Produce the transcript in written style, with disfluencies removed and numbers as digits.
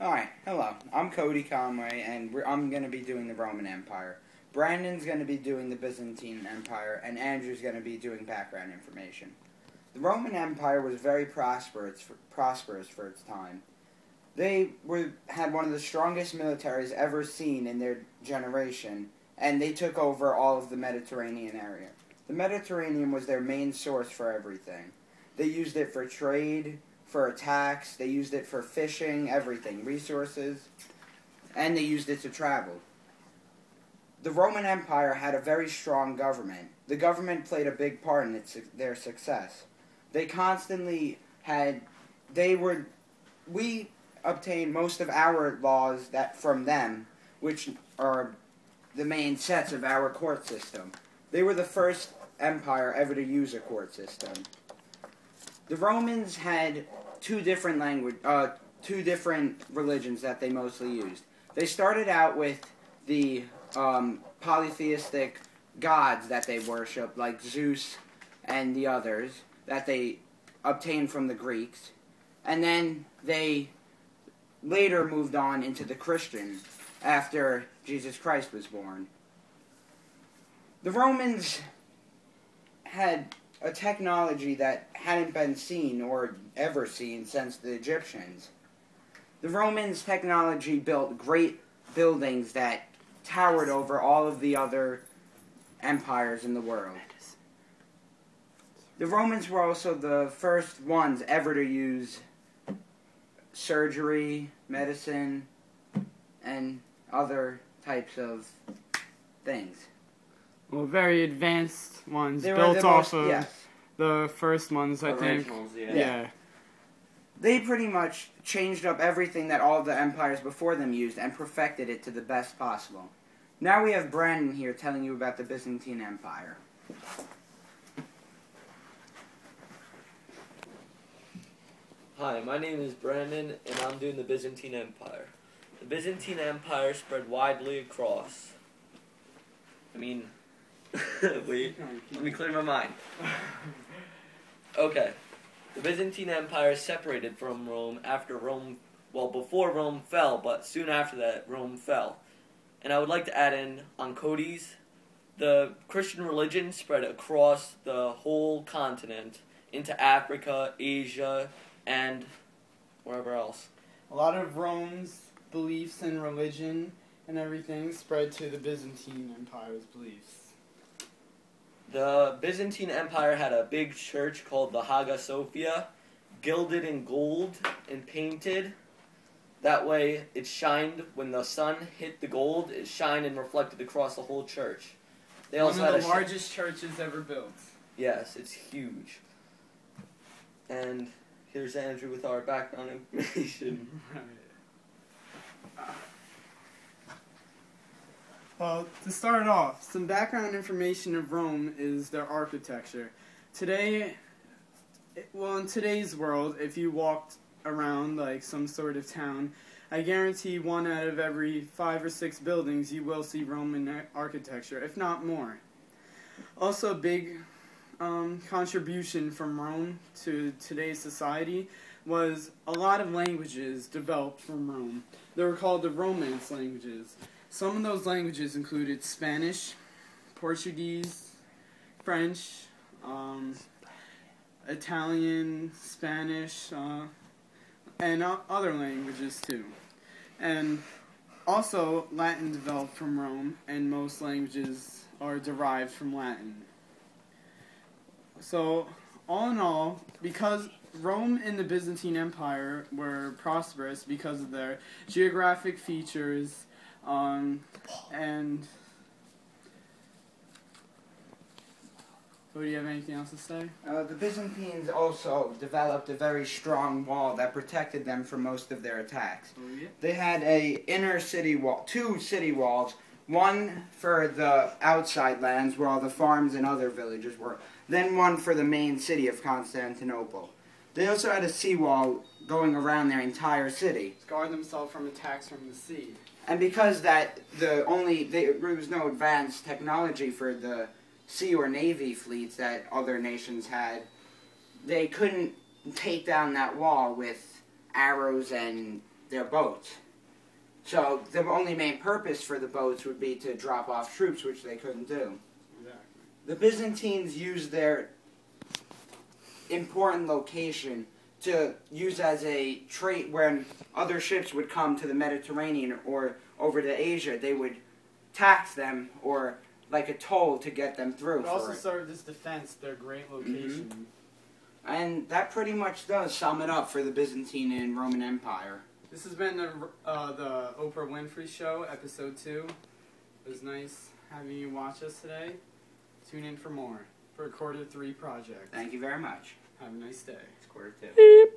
Alright, hello. I'm Cody Conway, and I'm going to be doing the Roman Empire. Brandon's going to be doing the Byzantine Empire, and Andrew's going to be doing background information. The Roman Empire was very prosperous for its time. They had one of the strongest militaries ever seen in their generation, and they took over all of the Mediterranean area. The Mediterranean was their main source for everything. They used it for trade, for attacks, they used it for fishing, everything, resources, and they used it to travel. The Roman Empire had a very strong government. The government played a big part in their success. They constantly we obtained most of our laws from them, which are the main sets of our court system. They were the first empire ever to use a court system. The Romans had two different religions that they mostly used. They started out with the polytheistic gods that they worshipped, like Zeus and the others, that they obtained from the Greeks. And then they later moved on into the Christian after Jesus Christ was born. The Romans had a technology that hadn't been seen or ever seen since the Egyptians. The Romans' technology built great buildings that towered over all of the other empires in the world. The Romans were also the first ones ever to use surgery, medicine, and other types of things. Well, very advanced ones, built off of the first ones, I think. Yeah. They pretty much changed up everything that all the empires before them used and perfected it to the best possible. Now we have Brandon here telling you about the Byzantine Empire. Hi, my name is Brandon, and I'm doing the Byzantine Empire. The Byzantine Empire spread widely across. Wait, let me clear my mind. Okay. The Byzantine Empire separated from Rome before Rome fell, but soon after that, Rome fell. And I would like to add in, on Cody's, the Christian religion spread across the whole continent, into Africa, Asia, and wherever else. A lot of Rome's beliefs and religion and everything spread to the Byzantine Empire's beliefs. The Byzantine Empire had a big church called the Hagia Sophia, gilded in gold and painted. That way it shined when the sun hit the gold, it shined and reflected across the whole church. They also one of the largest churches ever built. Yes, it's huge. And here's Andrew with our background information. Well, to start off, some background information of Rome is their architecture. In today's world, if you walked around like some sort of town, I guarantee 1 out of every 5 or 6 buildings you will see Roman architecture, if not more. Also, a big contribution from Rome to today's society was a lot of languages developed from Rome. They were called the Romance languages. Some of those languages included Spanish, Portuguese, French, Italian, Spanish, and other languages too. And also Latin developed from Rome, and most languages are derived from Latin. So, all in all, because Rome and the Byzantine Empire were prosperous because of their geographic features, and do you have anything else to say? The Byzantines also developed a very strong wall that protected them from most of their attacks. Oh, yeah? They had a inner city wall, 2 city walls, one for the outside lands where all the farms and other villages were, then one for the main city of Constantinople. They also had a seawall going around their entire city. To guard themselves from attacks from the sea. And because there was no advanced technology for the sea or navy fleets that other nations had, they couldn't take down that wall with arrows and their boats. So the only main purpose for the boats would be to drop off troops, which they couldn't do. Exactly. The Byzantines used their important location to use as a trade when other ships would come to the Mediterranean or over to Asia. They would tax them or like a toll to get them through. It also served as defense, their great location. Mm-hmm. And that pretty much does sum it up for the Byzantine and Roman Empire. This has been the Oprah Winfrey Show, episode 2. It was nice having you watch us today. Tune in for more for Quarter 3 Project. Thank you very much. Have a nice day. It's quarter 2.